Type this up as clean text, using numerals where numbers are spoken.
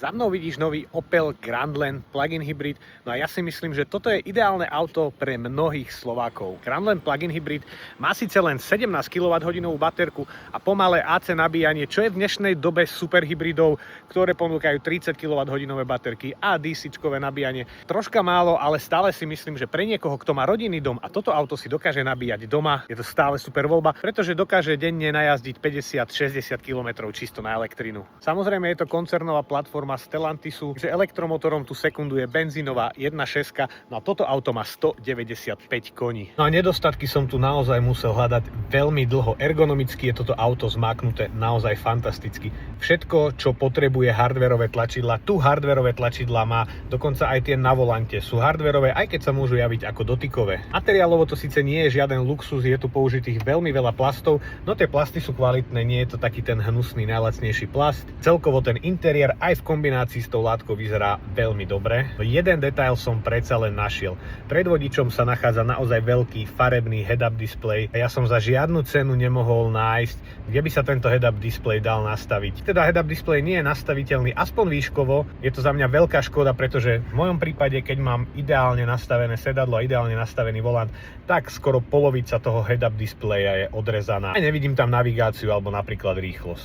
Za mnou vidíš nový Opel Grandland plug-in hybrid, no a ja si myslím, že toto je ideálne auto pre mnohých Slovákov. Grandland plug-in hybrid má síce len 17 kWh baterku a pomalé AC nabíjanie, čo je v dnešnej dobe super hybridov, ktoré ponúkajú 30 kWh baterky a DC-čkové nabíjanie. Troška málo, ale stále si myslím, že pre niekoho, kto má rodinný dom a toto auto si dokáže nabíjať doma, je to stále super voľba, pretože dokáže denne najazdiť 50-60 km čisto na elektrinu. Samozrejme je to koncernová platforma Stellantisu, že elektromotorom tu sekunduje benzínová 1.6, no a toto auto má 195 koní. No a nedostatky som tu naozaj musel hľadať veľmi dlho. Ergonomicky je toto auto zmáknuté naozaj fantasticky. Všetko, čo potrebuje hardwareové tlačidla, tu hardwareové tlačidla má, dokonca aj tie na volante sú hardwareové, aj keď sa môžu javiť ako dotykové. Materiálovo to síce nie je žiaden luxus, je tu použitých veľmi veľa plastov, no tie plasty sú kvalitné, nie je to taký ten hnusný najlacnejší plast. Celkovo ten interiér aj v kombinácii s tou látkou vyzerá veľmi dobre. Jeden detail som predsa len našiel. Pred vodičom sa nachádza naozaj veľký farebný head-up display. Ja som za žiadnu cenu nemohol nájsť, kde by sa tento head-up display dal nastaviť. Teda head-up display nie je nastaviteľný aspoň výškovo. Je to za mňa veľká škoda, pretože v mojom prípade, keď mám ideálne nastavené sedadlo a ideálne nastavený volant, tak skoro polovica toho head-up displaya je odrezaná. A nevidím tam navigáciu alebo napríklad rýchlosť.